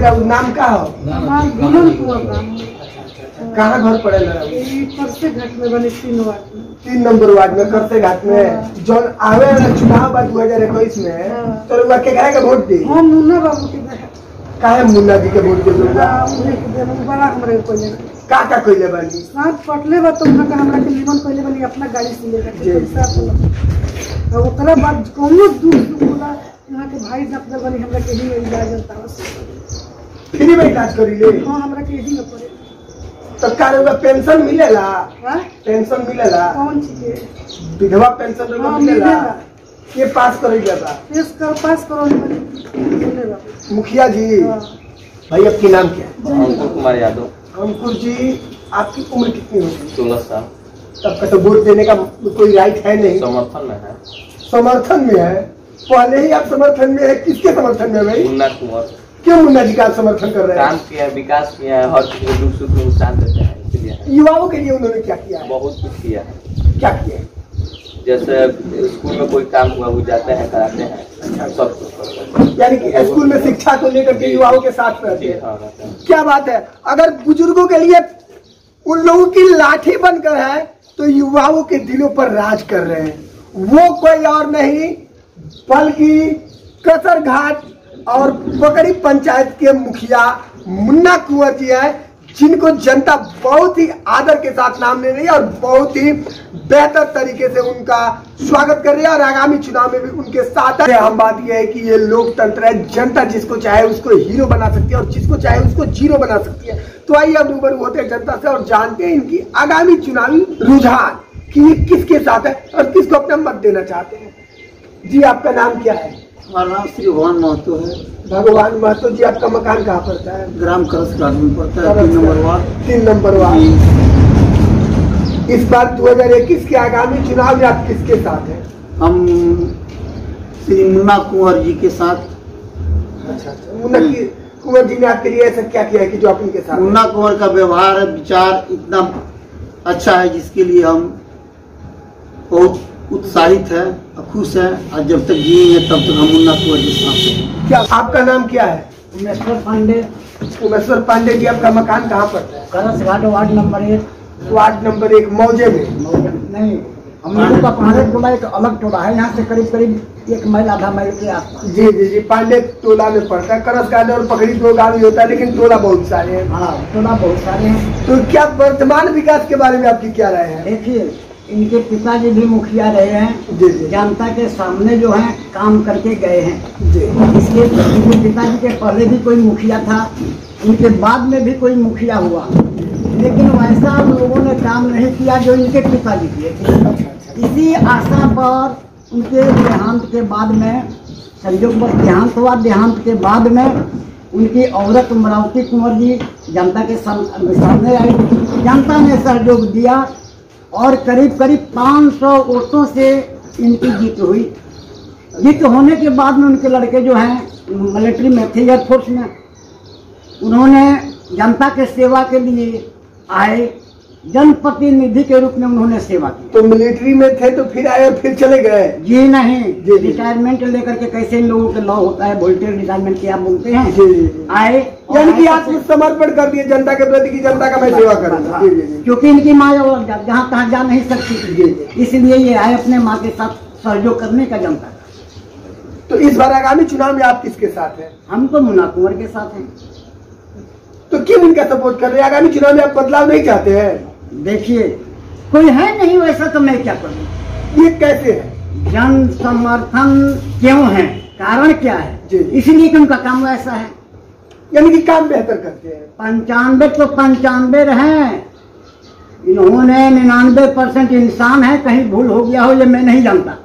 का नाम का हो? कहाँ घर पड़ेला? करसे घाट में बने 3 नंबर वार्ड में करसे घाट में। जो आवे वाला चुनाव बा 2021 में तो लोग केकरा के वोट दी? हम मुन्ना बाबू के काहे मुन्ना जी के वोट दे दूंगा? बड़ा हमरे कोई का कइले बानी? हाथ पटले बा तो हमरा के निमन कइले बानी अपना गाड़ी से लेकर पैसा और ओकरा बाद कोनो दूर बोला यहाँ के भाई डॉक्टर बनी हमरा के ही इलाज होता है। फ्री में इलाज करी ले? हां हमरा के ही न पड़े। तो का पेंशन मिलेला? हां पेंशन मिलेला? कौन चीज? विधवा पेंशन मिलेला? ये पास कर जाता? पास करो मिलेगा। मुखिया जी भाई आपकी नाम क्या है? अंकुर कुमार यादव। अंकुर जी आपकी उम्र कितनी होगी? 16 साल। तब का तो वोट देने का कोई राइट है नहीं? समर्थन में है। समर्थन में है? पहले ही आप समर्थन में है? किसके समर्थन में भाई? मुन्ना कुंवर। क्यों मुन्ना जी का समर्थन कर रहे हैं? काम किया, विकास किया है, हर चीज दुख सुख में साथ देते हैं, इसलिए। युवाओं के लिए उन्होंने क्या किया है? बहुत कुछ किया है। क्या किया है? जैसे स्कूल में कोई काम हुआ वो जाते हैं, कराते हैं, सब कुछ। यानी कि स्कूल में शिक्षा को लेकर के युवाओं के साथ रहते हैं। क्या बात है। अगर बुजुर्गों के लिए उन लोगों की लाठी बनकर है तो युवाओं के दिलों पर राज कर रहे हैं। वो कोई और नहीं बल्कि कसर घाट और बकरी पंचायत के मुखिया मुन्ना कुंवर जी है, जिनको जनता बहुत ही आदर के साथ नाम ले रही है और बहुत ही बेहतर तरीके से उनका स्वागत कर रही है और आगामी चुनाव में भी उनके साथ है। हम बात यह है कि ये लोकतंत्र है, जनता जिसको चाहे उसको हीरो बना सकती है और जिसको चाहे उसको जीरो बना सकती है। तो आइए अब रूबरू होते हैं जनता से और जानते हैं इनकी आगामी चुनावी रुझान कि ये किसके साथ है और किसको अपना मत देना चाहते हैं। जी आपका नाम क्या है? हमारा नाम श्री भगवान महतो है। भगवान महतो जी आपका मकान कहाँ पड़ता है? ग्राम करस घाट में पड़ता है, 3 नंबर वार्ड। 3 number ward. इस बार 2021 के आगामी चुनाव में आप किसके साथ हैं? हम श्री मुन्ना कुंवर जी के साथ। अच्छा। मुन्ना कुंवर जी ने आपके लिए ऐसा क्या किया है कि जो आप उनके साथ? मुन्ना कुंवर का व्यवहार विचार इतना अच्छा है जिसके लिए हम बहुत उत्साहित है, खुश है और जब तक जिएंगे तब तक हम मुन्ना कुंवर के साथ हैं। क्या आपका नाम क्या है? उमेश्वर पांडे। उमेश्वर पांडे जी आपका मकान कहाँ पड़ता है? करस घाट वार्ड नंबर 1। वार्ड नंबर 1 मौजे में? नहीं, हम लोगों का पांडे टोला एक अलग टोला है, यहाँ से करीब करीब 1 माइल आधा माइल के आसपास। जी पांडे टोला में पड़ता है। करस घाट और पकड़ी 2 गाँव ही होता है लेकिन टोला बहुत सारे हैं। हाँ, टोला बहुत सारे हैं। तो क्या वर्तमान विकास के बारे में आपकी क्या राय है? देखिए, इनके पिताजी भी मुखिया रहे हैं। जी। जनता के सामने जो है काम करके गए हैं। जी। इसलिए इनके पिताजी के पहले भी कोई मुखिया था, इनके बाद में भी कोई मुखिया हुआ, लेकिन वैसा उन लोगों ने काम नहीं किया जो इनके पिताजी किए थे। इसी आशा पर उनके देहांत के बाद में, संयोगवश देहांत हुआ, देहांत के बाद में उनकी औरत अमरावती कुंवर जी जनता के सामने आई। जनता ने सहयोग दिया और करीब करीब 500 वोटों से इनकी जीत हुई। जीत होने के बाद में उनके लड़के जो हैं मिलिट्री में थे, एयरफोर्स में, उन्होंने जनता के सेवा के लिए आए, जनप्रतिनिधि के रूप में उन्होंने सेवा की। तो मिलिट्री में थे तो फिर आए और फिर चले गए? जी नहीं, रिटायरमेंट लेकर के कैसे इन लोगों के लॉ होता है, वोल्टेज रिटायरमेंट क्या बोलते हैं। जी। आए, यानी कि आत्मसमर्पण कर दिए जनता के प्रति की जनता का मैं सेवा करूंगा। क्योंकि इनकी माँ जहाँ तहाँ जा नहीं सकती थी, इसलिए ये आए अपने माँ के साथ सहयोग करने का जनता। तो इस बार आगामी चुनाव में आप किसके साथ हैं? हम तो मुन्ना कुंवर के साथ हैं। तो क्यों इनका सपोर्ट कर रहे हैं? आगामी चुनाव में आप बदलाव नहीं चाहते हैं? देखिए, कोई है नहीं वैसा तो मैं क्या करूँ। ये कैसे है? जन समर्थन क्यों है, कारण क्या है? इसलिए कि उनका काम वैसा है, यानी कि काम बेहतर करते हैं। 95 तो 95 हैं, इन्होंने 99% इंसान है, कहीं भूल हो गया हो ये मैं नहीं जानता।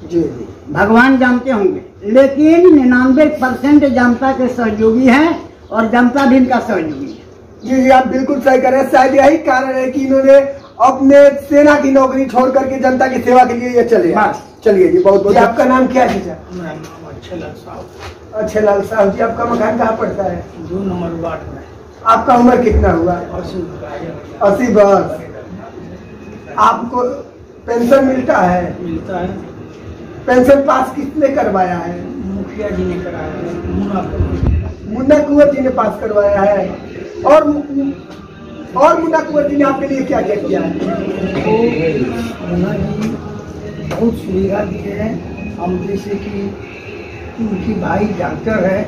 जी। भगवान जानते होंगे, लेकिन 99% जनता के सहयोगी हैं और जनता भी इनका सहयोगी है। जी आप बिल्कुल सही कह रहे हैं। शायद यही कारण है कि इन्होंने अपने सेना की नौकरी छोड़ करके जनता की सेवा के लिए ये चले। चलिए जी, बहुत बहुत। आपका नाम क्या है? अच्छेलाल साहब। अच्छेलाल साहब जी आपका मकान कहाँ पड़ता है? 2 नंबर वार्ड में। आपका उम्र कितना हुआ? 80 वर्ष। आपको पेंशन मिलता है? मिलता है। पेंशन पास किसने करवाया है? मुखिया जी ने कराया है। मुन्ना कुंवर जी ने पास करवाया है। और मुन्ना कुंवर जी ने आपके लिए क्या क्या किया है? तो मुन्ना जी बहुत सुविधा दिए हैं। हम जैसे कि उनकी भाई डॉक्टर है,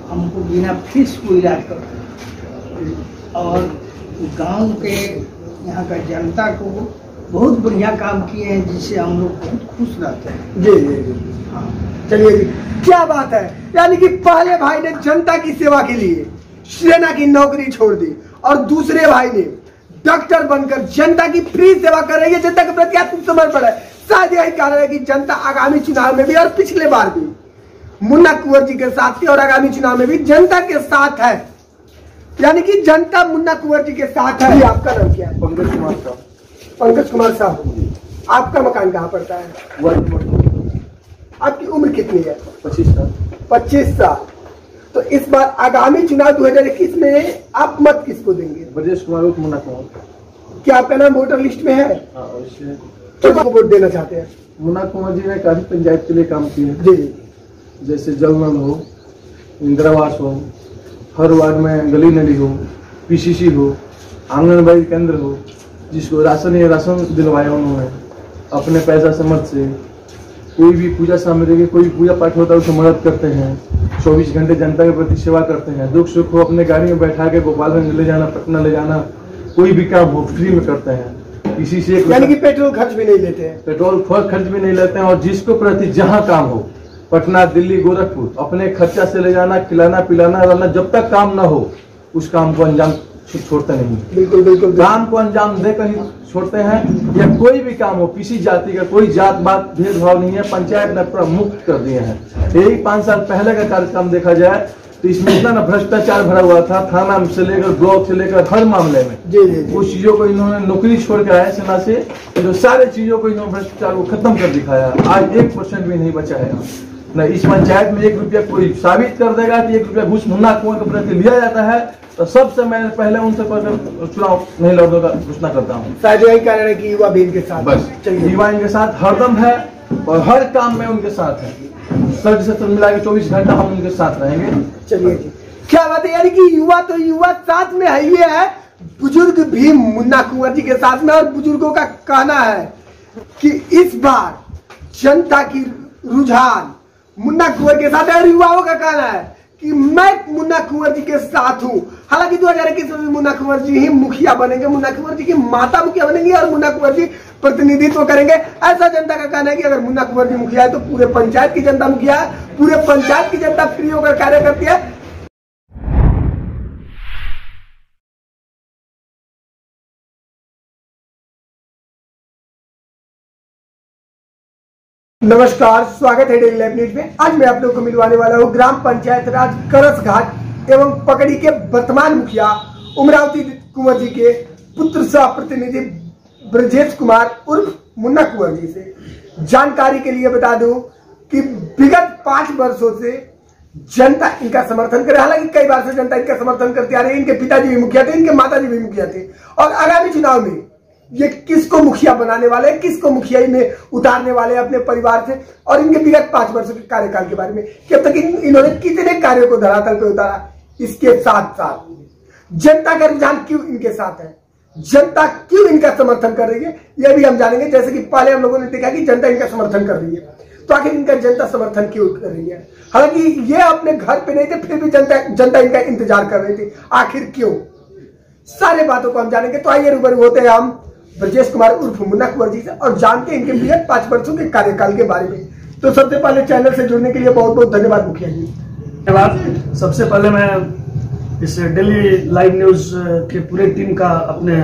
हमको बिना फीस को इलाज करते हैं। और गांव के यहाँ का जनता को बहुत बढ़िया काम किए हैं, जिससे हम लोग बहुत खुश रहते हैं। जी जी जी, हाँ चलिए जी, क्या बात है। यानी कि पहले भाई ने जनता की सेवा के लिए सेना की नौकरी छोड़ दी और दूसरे भाई ने डॉक्टर बनकर जनता की फ्री सेवा कर रही है, जनता के प्रति आत्मसमर्पण है। शायद यही कारण है कि जनता आगामी चुनाव में भी और पिछले बार भी मुन्ना कुंवर जी के साथ थी और आगामी चुनाव में भी जनता के साथ है। यानी कि जनता मुन्ना कुंवर जी के साथ है। आपका नाम क्या है? पंकज कुमार साहब। पंकज कुमार साहब, आपका मकान कहाँ पड़ता है? आपकी उम्र कितनी है? 25 साल। 25 साल। तो इस बार आगामी चुनाव 2021 में आप मत किसको देंगे? ब्रजेश कुमार उर्फ मुन्ना कुंवर। क्या आपका नाम वोटर लिस्ट में है? किसको वोट देना चाहते हैं? मुन्ना कुंवर जी ने काफी पंचायत के लिए काम किए। जी जी, जैसे जल नल हो, इंदिरा आवास हो, हर वार्ड में गली नली हो, पीसीसी हो, आंगनबाड़ी केंद्र हो, जिसको राशन दिलवाया उन्होंने अपने पैसा समर्थ से। कोई भी पूजा सामग्री, कोई पूजा पाठ होता है उसको मदद करते हैं। 24 घंटे जनता के प्रति सेवा करते हैं। दुख सुख हो अपने गाड़ी में बैठा के गोपालगंज ले जाना, पटना ले जाना, कोई भी काम हो फ्री में करते हैं। किसी से यानी कि पेट्रोल खर्च भी नहीं लेते हैं? पेट्रोल खर्च भी नहीं लेते हैं। और जिसको प्रति जहाँ काम हो, पटना, दिल्ली, गोरखपुर, अपने खर्चा से ले जाना, खिलाना पिलाना रहना, जब तक काम ना हो उस काम को अंजाम छोड़ते नहीं। बिल्कुल बिल्कुल, काम को अंजाम देकर ही छोड़ते हैं। या कोई भी काम हो, किसी जाति का कोई जात बात भेदभाव नहीं है। पंचायत ने पूरा मुक्त कर दिए हैं। यही 5 साल पहले का कार्यक्रम देखा जाए तो इसमें इतना ना भ्रष्टाचार भरा हुआ था, थाना से लेकर ब्लॉक से लेकर हर मामले में। जी जी जी, उस चीजों को इन्होंने नौकरी छोड़ के आया सेना से, जो सारे चीजों को इन्होंने भ्रष्टाचार को खत्म कर दिखाया। आज 1% भी नहीं बचा है न। इस पंचायत में 1 रुपया कोई साबित कर देगा कि 1 रुपया घूस मुन्ना कुंवर के प्रति लिया जाता है तो सबसे मैंने पहले उनसे चुनाव नहीं लड़ने का घोषणा करता हूँ। शायद यही कारण है कि युवा भी इनके साथ। बस चलिए, युवा इनके साथ हरदम है और हर काम में उनके साथ है। सर से मिला के 24 घंटा हम उनके साथ रहेंगे। चलिए जी, क्या बात है। यानी कि युवा तो युवा साथ में है, ये है बुजुर्ग भी मुन्ना कुंवर जी के साथ में। और बुजुर्गों का कहना है कि इस बार जनता की रुझान मुन्ना कुंवर के साथ है और युवाओं का कहना है कि मैं मुन्ना कुंवर जी के साथ हूं। हालांकि 2021 में मुन्ना कुंवर जी ही मुखिया बनेंगे, मुन्ना कुंवर जी की माता मुखिया बनेंगी और मुन्ना कुंवर जी प्रतिनिधित्व करेंगे, ऐसा जनता का कहना है। कि अगर मुन्ना कुंवर जी मुखिया है तो पूरे पंचायत की जनता मुखिया है, पूरे पंचायत की जनता फ्री होकर कार्य करती है। नमस्कार, स्वागत है डेली लाइव न्यूज में। आज मैं आप लोगों को मिलवाने वाला हूँ ग्राम पंचायत राज करसघाट एवं पकड़ी के वर्तमान मुखिया उमरावती कुंवर जी के पुत्र सह प्रतिनिधि ब्रजेश कुमार उर्फ मुन्ना कुंवर जी से। जानकारी के लिए बता दूं कि विगत 5 वर्षों से जनता इनका समर्थन करे। हालांकि कई बार से जनता इनका समर्थन करती आ रही है। इनके पिताजी भी मुखिया थे, इनके माताजी भी मुखिया थे। और आगामी चुनाव में ये किसको मुखिया बनाने वाले, किसको मुखियाई में उतारने वाले अपने परिवार से, और इनके विगत 5 वर्षों के कार्यकाल के बारे में, कि अब तक इन्होंने कितने कार्यों को धरातल पे उतारा। इसके साथ साथ जनता का रुझान क्यों इनके साथ है, जनता क्यों इनका समर्थन कर रही है, यह भी हम जानेंगे। जैसे कि पहले हम लोगों ने देखा कि जनता इनका समर्थन कर रही है, तो आखिर इनका जनता समर्थन क्यों कर रही है। हालांकि ये अपने घर पे नहीं थे, फिर भी जनता इनका इंतजार कर रही थी। आखिर क्यों, सारे बातों को हम जानेंगे। तो आइए रूबरू होते हैं हम ब्रजेश कुमार उर्फ मुन्ना कुंवर जी से और जानते हैं इनके विगत 5 वर्षों के कार्यकाल के बारे में। तो सबसे पहले चैनल से जुड़ने के लिए बहुत बहुत धन्यवाद मुखिया जी। धन्यवाद। सबसे पहले मैं इस डेली लाइव न्यूज के पूरे टीम का अपने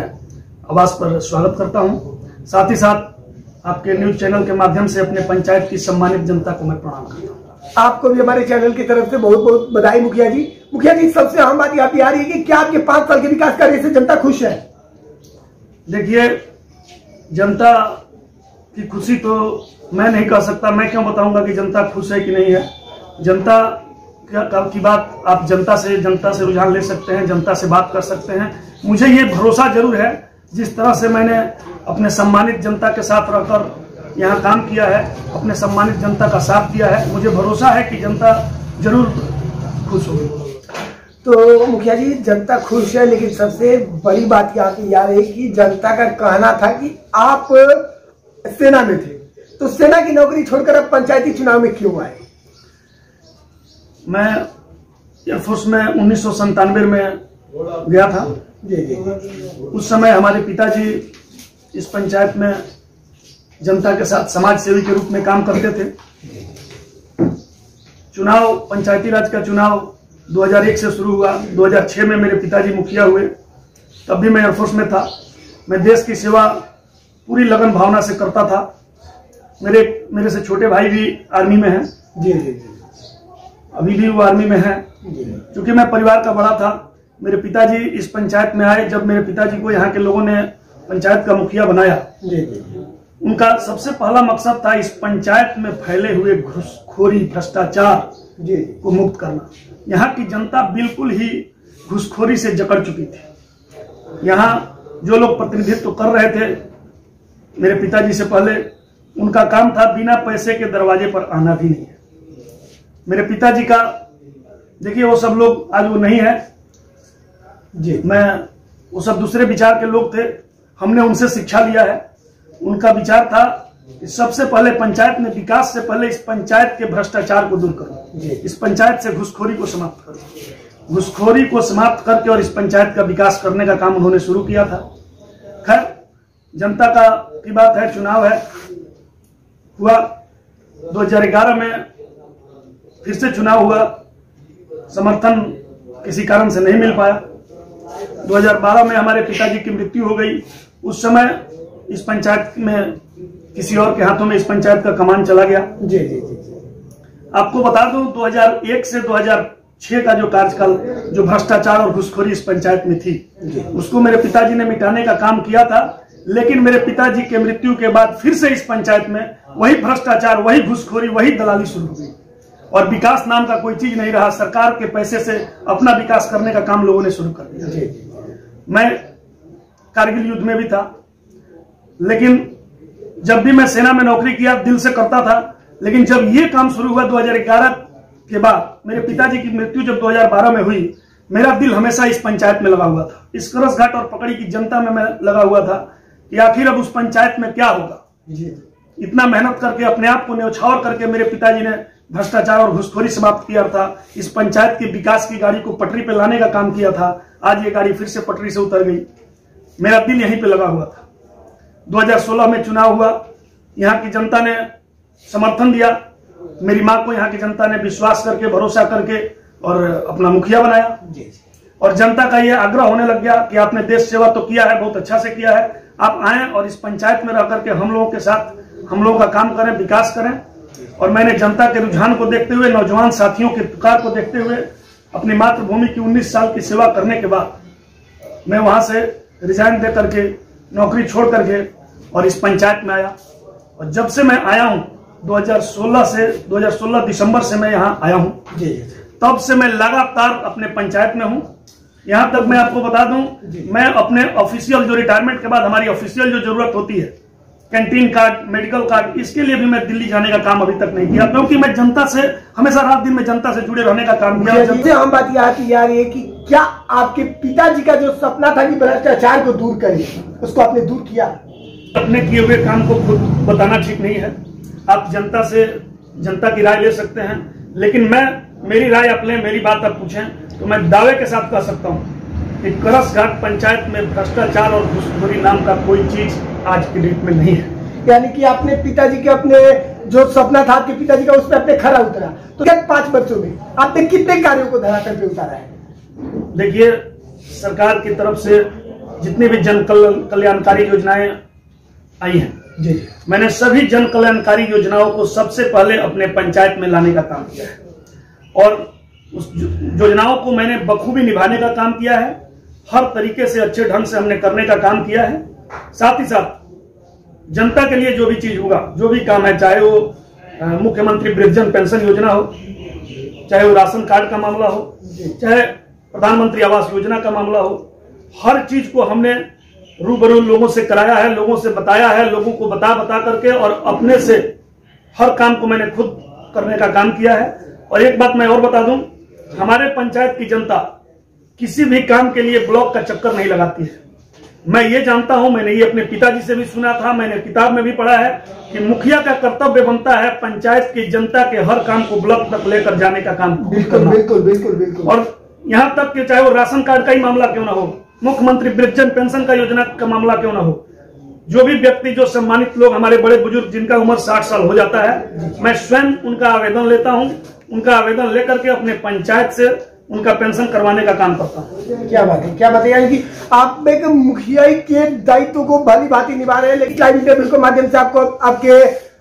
आवास पर स्वागत करता हूं। साथ ही साथ आपके न्यूज चैनल के माध्यम से अपने पंचायत की सम्मानित जनता को मैं प्रणाम करता हूं। आपको भी हमारे चैनल की तरफ से बहुत बहुत बधाई मुखिया जी। मुखिया जी, सबसे अहम बात यहाँ पे आ रही है कि क्या आपके 5 साल के विकास कार्य से जनता खुश है? देखिए, जनता की खुशी तो मैं नहीं कह सकता। मैं क्यों बताऊंगा कि जनता खुश है कि नहीं है। जनता की बात आप जनता से रुझान ले सकते हैं, जनता से बात कर सकते हैं। मुझे ये भरोसा जरूर है, जिस तरह से मैंने अपने सम्मानित जनता के साथ रहकर यहाँ काम किया है, अपने सम्मानित जनता का साथ दिया है, मुझे भरोसा है कि जनता जरूर खुश हो गई। तो मुखिया जी जनता खुश है, लेकिन सबसे बड़ी बात यहाँ की याद है कि जनता का कहना था कि आप सेना में थे, तो सेना की नौकरी छोड़कर अब पंचायती चुनाव में क्यों आए? मैं एयरफोर्स में 1997 में गया था। जी जी। उस समय हमारे पिताजी इस पंचायत में जनता के साथ समाज सेवी के रूप में काम करते थे। चुनाव, पंचायती राज का चुनाव 2001 से शुरू हुआ। 2006 में मेरे पिताजी मुखिया हुए, तब भी मैं एयरफोर्स में था। मैं देश की सेवा पूरी लगन भावना से करता था। मेरे से छोटे भाई भी आर्मी में हैं। जी जी जी। अभी भी वो आर्मी में है। क्योंकि मैं परिवार का बड़ा था, मेरे पिताजी इस पंचायत में आए। जब मेरे पिताजी को यहाँ के लोगों ने पंचायत का मुखिया बनाया, उनका सबसे पहला मकसद था इस पंचायत में फैले हुए घूसखोरी, भ्रष्टाचार को मुक्त करना। यहाँ की जनता बिल्कुल ही घूसखोरी से जकड़ चुकी थी। यहाँ जो लोग प्रतिनिधित्व कर रहे थे मेरे पिताजी से पहले, उनका काम था बिना पैसे के दरवाजे पर आना भी नहीं है। मेरे पिताजी का देखिए, वो सब लोग आज वो नहीं है जी। वो सब दूसरे विचार के लोग थे, हमने उनसे शिक्षा लिया है। उनका विचार था कि सबसे पहले पंचायत में विकास से पहले इस पंचायत के भ्रष्टाचार को दूर करो, इस पंचायत से घुसखोरी को समाप्त करो। घुसखोरी को समाप्त करके और इस पंचायत का विकास करने का काम उन्होंने शुरू किया था। खैर, जनता की बात है, चुनाव है, हुआ। 2011 में फिर से चुनाव हुआ, समर्थन किसी कारण से नहीं मिल पाया। 2012 में हमारे पिताजी की मृत्यु हो गई। उस समय इस पंचायत में किसी और के हाथों में इस पंचायत का कमान चला गया। जी जी जी। आपको बता दूं, 2001 से 2006 का जो कार्यकाल, जो भ्रष्टाचार और घुसखोरी इस पंचायत में थी, उसको मेरे पिताजी ने मिटाने का काम किया था। लेकिन मेरे पिताजी के मृत्यु के बाद फिर से इस पंचायत में वही भ्रष्टाचार, वही घुसखोरी, वही दलाली शुरू हो गई और विकास नाम का कोई चीज नहीं रहा। सरकार के पैसे से अपना विकास करने का काम लोगों ने शुरू कर दिया। मैं कारगिल युद्ध में भी था, लेकिन जब भी मैं सेना में नौकरी किया दिल से करता था। लेकिन जब ये काम शुरू हुआ 2011 के बाद, मेरे पिताजी की मृत्यु जब 2012 में हुई, मेरा दिल हमेशा इस पंचायत में लगा हुआ था। इस करसघाट और पकड़ी की जनता में मैं लगा हुआ था कि आखिर अब उस पंचायत में क्या होगा। इतना मेहनत करके, अपने आप को न्यौछावर करके मेरे पिताजी ने भ्रष्टाचार और घुसखोरी समाप्त किया था। इस पंचायत के विकास की गाड़ी को पटरी पे लाने का काम किया था। आज ये गाड़ी फिर से पटरी से उतर गई। मेरा दिल यहीं पे लगा हुआ था। 2016 में चुनाव हुआ, यहाँ की जनता ने समर्थन दिया। मेरी माँ को यहाँ की जनता ने विश्वास करके, भरोसा करके और अपना मुखिया बनाया। और जनता का ये आग्रह होने लग गया कि आपने देश सेवा तो किया है, बहुत अच्छा से किया है, आप आए और इस पंचायत में रह करके हम लोगों के साथ हम लोगों का काम करें, विकास करें। और मैंने जनता के रुझान को देखते हुए, नौजवान साथियों के पुकार को देखते हुए, अपनी मातृभूमि की 19 साल की सेवा करने के बाद मैं वहां से रिजाइन दे करके, नौकरी छोड़ करके और इस पंचायत में आया। और जब से मैं आया हूं 2016 दिसंबर से मैं यहाँ आया हूँ, तब से मैं लगातार अपने पंचायत में हूँ। यहाँ तक मैं आपको बता दूं, मैं अपने ऑफिशियल जो रिटायरमेंट के बाद हमारी ऑफिशियल जो जरूरत होती है, कैंटीन कार्ड, मेडिकल कार्ड, इसके लिए भी मैं दिल्ली जाने का काम अभी तक नहीं किया, क्योंकि मैं जनता से हमेशा रात दिन में जनता से जुड़े रहने का काम किया। सबसे हम बात यहाँ है कि क्या आपके पिताजी का जो सपना था कि भ्रष्टाचार को दूर करिए, उसको आपने दूर किया? अपने किए हुए काम को खुद बताना ठीक नहीं है। आप जनता से जनता की राय ले सकते हैं, लेकिन मेरी राय आप लें, मेरी बात आप पूछें तो मैं दावे के साथ कह सकता हूं कि करसघाट पंचायत में भ्रष्टाचार और घुसखोरी नाम का कोई चीज आज की डेट में नहीं है। यानी कि आपने पिताजी के अपने जो सपना था आपके पिताजी का, उस पर आपने खरा उतरा। तो क्या 5 वर्षों में आपने कितने कार्यों को धरातल पे उतारा है? देखिए, सरकार की तरफ से जितनी भी जन कल्याणकारी योजनाएं आई हैं, मैंने सभी जन कल्याणकारी योजनाओं को सबसे पहले अपने पंचायत में लाने का काम किया है और उस योजनाओं को मैंने बखूबी निभाने का काम किया है। हर तरीके से अच्छे ढंग से हमने करने का काम किया है। साथ ही साथ जनता के लिए जो भी चीज होगा, जो भी काम है, चाहे वो मुख्यमंत्री वृद्धजन पेंशन योजना हो, चाहे वो राशन कार्ड का मामला हो, चाहे प्रधानमंत्री आवास योजना का मामला हो, हर चीज को हमने रूबरू लोगों से कराया है, लोगों से बताया है, लोगों को बता करके, और अपने से हर काम को मैंने खुद करने का काम किया है। और एक बात मैं और बता दूं, हमारे पंचायत की जनता किसी भी काम के लिए ब्लॉक का चक्कर नहीं लगाती है। मैं ये जानता हूं, मैंने ये अपने पिताजी से भी सुना था, मैंने किताब में भी पढ़ा है कि मुखिया का कर्तव्य बनता है पंचायत की जनता के हर काम को ब्लॉक तक लेकर जाने का काम। बिल्कुल बिल्कुल बिल्कुल बिल्कुल। और यहां तक कि चाहे वो राशन कार्ड का ही मामला क्यों ना हो, मुख्यमंत्री वृद्धजन पेंशन का योजना का मामला क्यों ना हो, जो भी व्यक्ति, जो सम्मानित लोग, हमारे बड़े बुजुर्ग जिनका उम्र 60 साल हो जाता है, मैं स्वयं उनका आवेदन लेता हूं। उनका आवेदन लेकर के अपने पंचायत से उनका पेंशन करवाने का काम करता हूं। क्या बात है, क्या बात है। यानी कि आप एक मुखिया के दायित्व को भली भांति निभा रहे हैं, लेकिन लाइव इंटरव्यू के माध्यम से आपको आपके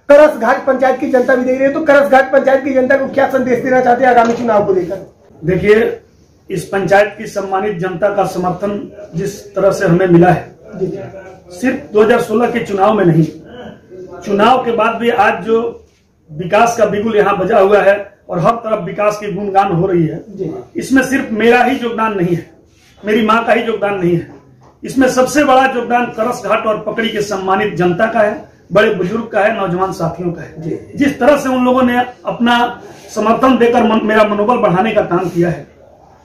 करस घाट पंचायत की जनता भी देख रही है, तो करस घाट पंचायत की जनता को क्या संदेश देना चाहते हैं आगामी चुनाव को लेकर? देखिए, इस पंचायत की सम्मानित जनता का समर्थन जिस तरह से हमें मिला है, सिर्फ 2016 के चुनाव में नहीं, चुनाव के बाद भी आज जो विकास का बिगुल यहाँ बजा हुआ है और हर तरफ विकास की गुणगान हो रही है, इसमें सिर्फ मेरा ही योगदान नहीं है, मेरी माँ का ही योगदान नहीं है। इसमें सबसे बड़ा योगदान करस घाट और पकड़ी के सम्मानित जनता का है, बड़े बुजुर्ग का है, नौजवान साथियों का है। जिस तरह से उन लोगों ने अपना समर्थन देकर मेरा मनोबल बढ़ाने का काम किया है,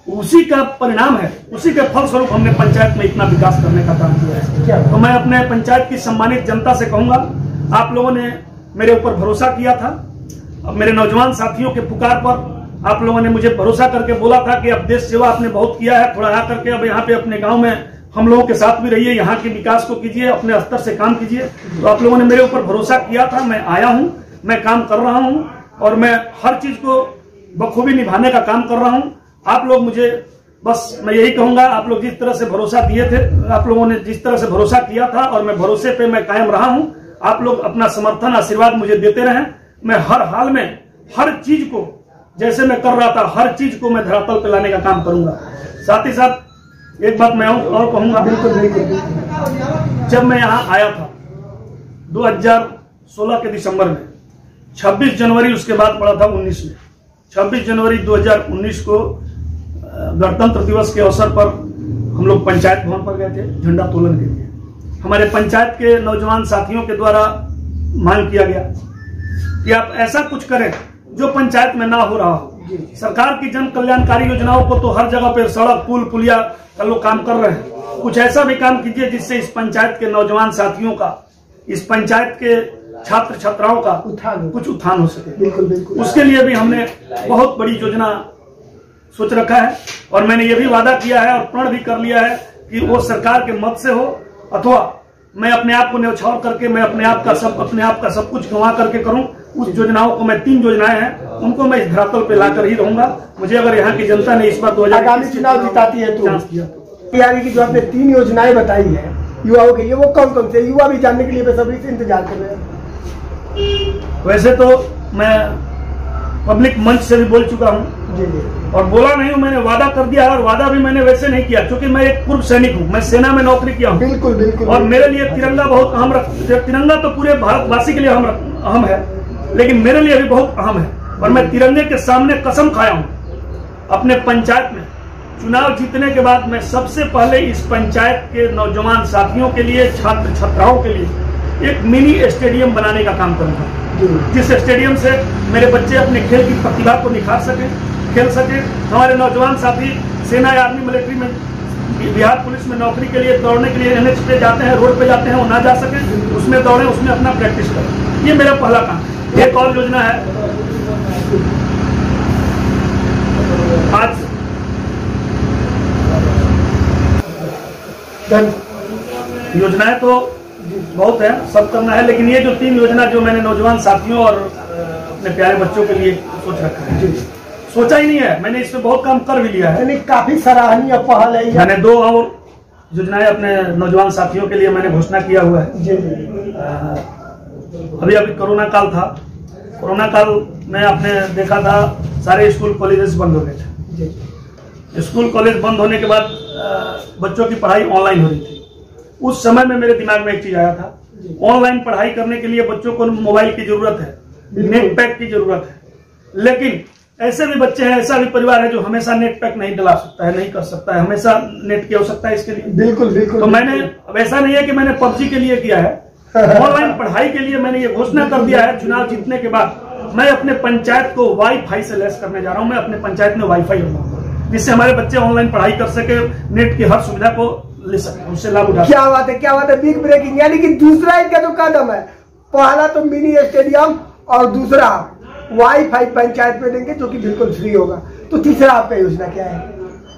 उसी का परिणाम है, उसी के फलस्वरूप हमने पंचायत में इतना विकास करने का काम किया है। तो मैं अपने पंचायत की सम्मानित जनता से कहूंगा, आप लोगों ने मेरे ऊपर भरोसा किया था। अब मेरे नौजवान साथियों के पुकार पर आप लोगों ने मुझे भरोसा करके बोला था कि अब देश सेवा आपने बहुत किया है, थोड़ा आ करके अब यहाँ पे अपने गांव में हम लोगों के साथ भी रहिए, यहाँ के विकास को कीजिए, अपने स्तर से काम कीजिए। तो आप लोगों ने मेरे ऊपर भरोसा किया था, मैं आया हूँ, मैं काम कर रहा हूँ और मैं हर चीज को बखूबी निभाने का काम कर रहा हूँ। आप लोग मुझे, बस मैं यही कहूंगा, आप लोग जिस तरह से भरोसा दिए थे, आप लोगों ने जिस तरह से भरोसा किया था और मैं भरोसे पे मैं कायम रहा हूं, आप लोग अपना समर्थन, आशीर्वाद मुझे देते रहें। मैं हर हाल में हर चीज को, जैसे मैं कर रहा था, हर चीज को मैं धरातल पे लाने का काम करूंगा। साथ ही साथ एक बात मैं और कहूंगा, जब मैं यहाँ आया था 2016 के दिसंबर में, 26 जनवरी उसके बाद पड़ा था 19 में, 26 जनवरी 2019 को गणतंत्र दिवस के अवसर पर हम लोग पंचायत भवन पर गए थे झंडा तोलन के लिए। हमारे पंचायत के नौजवान साथियों के द्वारा मांग किया गया कि आप ऐसा कुछ करें जो पंचायत में ना हो रहा हो। सरकार की जन कल्याणकारी योजनाओं को तो हर जगह पे सड़क, पुल, पुलिया का लोग काम कर रहे हैं, कुछ ऐसा भी काम कीजिए जिससे इस पंचायत के नौजवान साथियों का, इस पंचायत के छात्र छात्राओं का कुछ उत्थान हो सके। बिल्कुल बिल्कुल। उसके लिए भी हमने बहुत बड़ी योजना सोच रखा है और मैंने ये भी वादा किया है और प्रण भी कर लिया है कि वो सरकार के मत से हो अथवा मैं अपने आप को न्यौछावर करके मैं अपने आप का सब कुछ गंवा करके करूं। उस योजनाओं को, मैं 3 योजनाएं हैं, उनको मैं इस धरातल पे लाकर ही रहूंगा। मुझे अगर यहाँ की जनता ने इस बार 2000 आगामी चुनाव जिताती है चांस किया तो यानी कि जो आपने 3 योजनाएं बताई है युवाओं के लिए, वो कौन कौन से, युवा भी जानने के लिए बेसब्री से इंतजार कर रहे हैं? वैसे तो मैं पब्लिक मंच से भी बोल चुका हूँ और बोला नहीं हूँ, मैंने वादा कर दिया है और वादा भी मैंने वैसे नहीं किया क्योंकि मैं एक पूर्व सैनिक हूँ, मैं सेना में नौकरी किया हूँ। बिल्कुल बिल्कुल। और मेरे लिए तिरंगा बहुत अहम तिरंगा तो पूरे भारतवासी के लिए अहम है, लेकिन मेरे लिए भी बहुत अहम है। और मैं तिरंगे के सामने कसम खाया हूँ अपने पंचायत में चुनाव जीतने के बाद, मैं सबसे पहले इस पंचायत के नौजवान साथियों के लिए, छात्र छात्राओं के लिए एक मिनी स्टेडियम बनाने का काम करूंगा, जिस स्टेडियम से मेरे बच्चे अपने खेल की प्रतिभा को निखार सके, खेल सके। हमारे नौजवान साथी सेना या आर्मी, मिलिट्री में, बिहार पुलिस में नौकरी के लिए, दौड़ने के लिए NH पे जाते हैं, रोड पे जाते हैं, वो ना जा सके, उसमें दौड़े, उसमें अपना प्रैक्टिस करें। ये मेरा पहला काम है। एक और योजना है, आज योजनाएं तो बहुत है, सब करना है, लेकिन ये जो 3 योजना जो मैंने नौजवान साथियों और अपने प्यारे बच्चों के लिए सोच रखा है, सोचा ही नहीं है, मैंने इसमें बहुत काम कर भी लिया है। काफी सराहनीय पहल है। मैंने 2 और योजनाएं अपने नौजवान साथियों के लिए मैंने घोषणा किया हुआ है। अभी कोरोना काल था, कोरोना काल में आपने देखा था सारे स्कूल कॉलेजेस बंद हो गए थे। स्कूल कॉलेज बंद होने के बाद बच्चों की पढ़ाई ऑनलाइन हो रही थी। उस समय में मेरे दिमाग में एक चीज आया था, ऑनलाइन पढ़ाई करने के लिए बच्चों को मोबाइल की जरूरत है, नेट पैक की जरूरत है, लेकिन ऐसे भी बच्चे हैं, ऐसा भी परिवार है जो हमेशा नेट पैक नहीं डला सकता है, नहीं कर सकता है, हमेशा नेट की आवश्यकता है इसके लिए। बिल्कुल बिल्कुल। तो मैंने, अब ऐसा नहीं है कि मैंने PUBG के लिए किया है, ऑनलाइन पढ़ाई के लिए मैंने ये घोषणा कर दिया है चुनाव जीतने के बाद मैं अपने पंचायत को वाईफाई से लैस करने जा रहा हूं। मैं अपने पंचायत में वाईफाई लगाऊंगा, जिससे हमारे बच्चे ऑनलाइन पढ़ाई कर सके, नेट की हर सुविधा को ले सके, उससे लाभ उठा। क्या बात है, क्या बात है, बिग ब्रेकिंग। यानी कि दूसरा इनका जो कदम है, पहला तो मिनी स्टेडियम और दूसरा वाईफाई पंचायत में देंगे जो कि बिल्कुल फ्री होगा। तो तीसरा आपका योजना क्या है?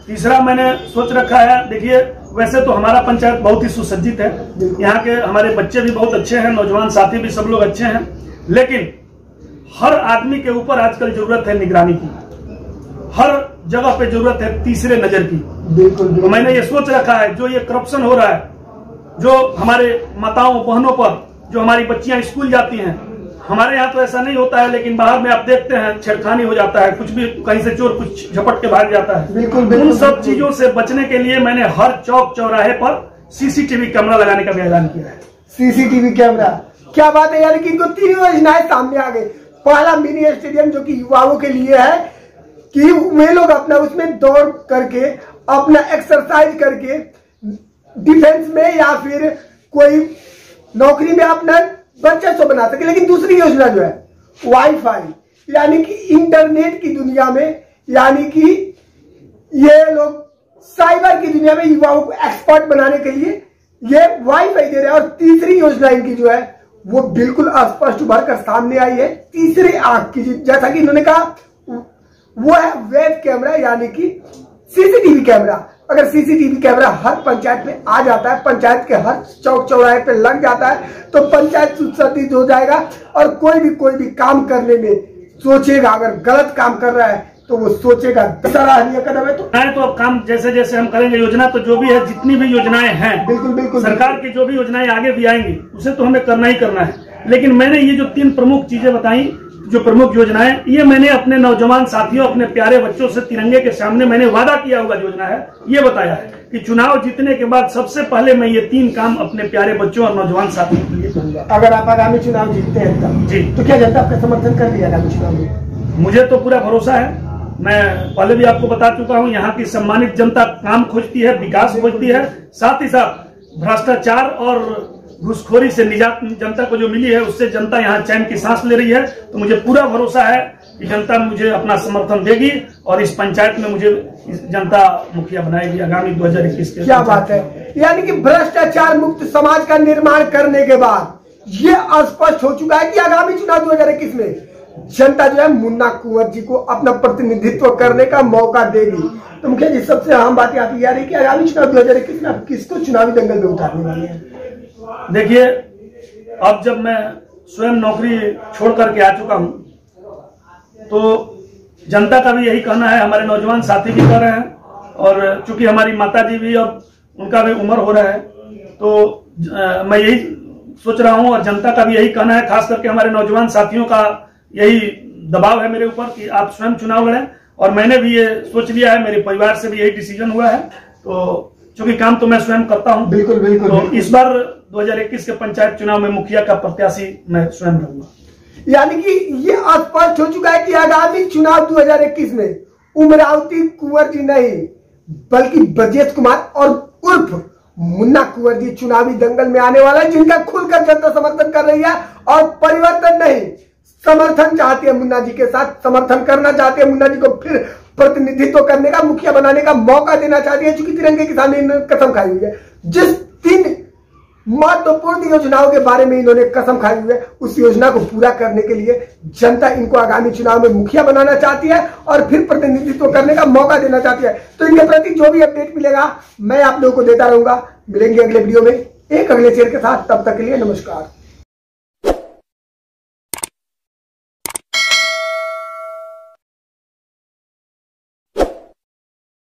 तीसरा मैंने सोच रखा है, देखिए वैसे तो हमारा पंचायत बहुत ही सुसज्जित है, यहाँ के हमारे बच्चे भी बहुत अच्छे हैं, नौजवान साथी भी सब लोग अच्छे हैं, लेकिन हर आदमी के ऊपर आजकल जरूरत है निगरानी की, हर जगह पे जरूरत है तीसरे नजर की। बिल्कुल। तो मैंने ये सोच रखा है, जो ये करप्शन हो रहा है, जो हमारे माताओं बहनों पर, जो हमारी बच्चियां स्कूल जाती हैं, हमारे यहाँ तो ऐसा नहीं होता है, लेकिन बाहर में आप देखते हैं छेड़खानी हो जाता है, कुछ भी कहीं से चोर कुछ झपट के भाग जाता है। बिल्कुल, उन सब चीजों से बचने के लिए मैंने हर चौक चौराहे पर सीसीटीवी कैमरा लगाने का भी ऐलान किया है। सीसीटीवी कैमरा, क्या बात है। यानी कि इनको 3 योजनाएं सामने आ गई। पहला मिनी स्टेडियम जो कि युवाओं के लिए है कि वे लोग अपना उसमें दौड़ करके, अपना एक्सरसाइज करके डिफेंस में या फिर कोई नौकरी में अपना वर्चस्व बना सके। लेकिन दूसरी योजना जो है वाईफाई, यानी कि इंटरनेट की दुनिया में, यानी कि ये लोग साइबर की दुनिया में युवाओं को एक्सपर्ट बनाने के लिए ये वाईफाई दे रहे हैं। और तीसरी योजना इनकी जो है वो बिल्कुल स्पष्ट उभर कर सामने आई है। तीसरी आंख की, जैसा कि इन्होंने कहा, वो है वेब कैमरा, यानी कि सीसीटीवी कैमरा। अगर सीसीटीवी कैमरा हर पंचायत में आ जाता है, पंचायत के हर चौक चौराहे पे लग जाता है, तो पंचायत सुसज्जित हो जाएगा और कोई भी काम करने में सोचेगा, अगर गलत काम कर रहा है तो वो सोचेगा। सराहनीय कदम है। तो अब काम जैसे जैसे हम करेंगे, योजना तो जो भी है, जितनी भी योजनाएं हैं, बिल्कुल बिल्कुल, सरकार की जो भी योजनाएं आगे भी आएंगी उसे तो हमें करना ही करना है। लेकिन मैंने ये जो 3 प्रमुख चीजें बताई, जो प्रमुख योजनाएं, ये मैंने अपने नौजवान साथियों, अपने प्यारे बच्चों से तिरंगे के सामने मैंने वादा किया हुआ योजना है। ये बताया है कि चुनाव जीतने के बाद सबसे पहले मैं ये 3 काम अपने प्यारे बच्चों और नौजवान साथियों के लिए करूंगा। अगर आप आगामी चुनाव जीतते हैं तब जी, तो क्या जनता आपका समर्थन कर दिया आगामी चुनाव में? मुझे तो पूरा भरोसा है। मैं पहले भी आपको बता चुका हूँ, यहाँ की सम्मानित जनता काम खोजती है, विकास खोजती है, साथ ही साथ भ्रष्टाचार और घुसखोरी से निजात जनता को जो मिली है, उससे जनता यहाँ चैन की सांस ले रही है। तो मुझे पूरा भरोसा है कि जनता मुझे अपना समर्थन देगी और इस पंचायत में मुझे जनता मुखिया बनाएगी आगामी 2021 के। क्या बात है। यानी कि भ्रष्टाचार मुक्त समाज का निर्माण करने के बाद ये स्पष्ट हो चुका है कि आगामी चुनाव 2021 में जनता जो है मुन्ना कुंवर जी को अपना प्रतिनिधित्व करने का मौका देगी। तो मुखिया जी, सबसे अहम बात आती है कि आगामी चुनाव 2021 में आप किसको चुनावी दंगल में उतारने वाले हैं? देखिए, अब जब मैं स्वयं नौकरी छोड़ करके आ चुका हूं, तो जनता का भी यही कहना है, हमारे नौजवान साथी भी कर रहे हैं, और चूंकि हमारी माता जी भी, अब उनका भी उम्र हो रहा है, तो मैं यही सोच रहा हूं और जनता का भी यही कहना है, खास करके हमारे नौजवान साथियों का यही दबाव है मेरे ऊपर कि आप स्वयं चुनाव लड़ें। और मैंने भी ये सोच लिया है, मेरे परिवार से भी यही डिसीजन हुआ है। तो चूंकि काम तो मैं स्वयं करता हूं, बिल्कुल बिल्कुल, तो इस बार 2021 के पंचायत चुनाव में मुखिया का प्रत्याशी मैं स्वयं रहूंगा। यानी कि ये स्पष्ट हो चुका है कि आगामी चुनाव 2021 में उमरावती कुंवर जी नहीं, बल्कि ब्रजेश कुमार और उर्फ मुन्ना कुंवर जी चुनावी दंगल में आने वाला है, जिनका खुलकर जनता समर्थन कर रही है और परिवर्तन नहीं, समर्थन चाहती है मुन्ना जी के साथ, समर्थन करना चाहती है मुन्ना जी को फिर प्रतिनिधित्व करने का, मुखिया बनाने का मौका देना चाहती है। चूंकि तिरंगे के सामने इन्होंने कसम खाई हुई है, जिस 3 महत्वपूर्ण योजनाओं के बारे में इन्होंने कसम खाई हुई है, उस योजना को पूरा करने के लिए जनता इनको आगामी चुनाव में मुखिया बनाना चाहती है और फिर प्रतिनिधित्व करने का मौका देना चाहती है। तो इनके प्रति जो भी अपडेट मिलेगा मैं आप लोगों को देता रहूंगा। मिलेंगे अगले वीडियो में एक अगले शेयर के साथ, तब तक के लिए नमस्कार।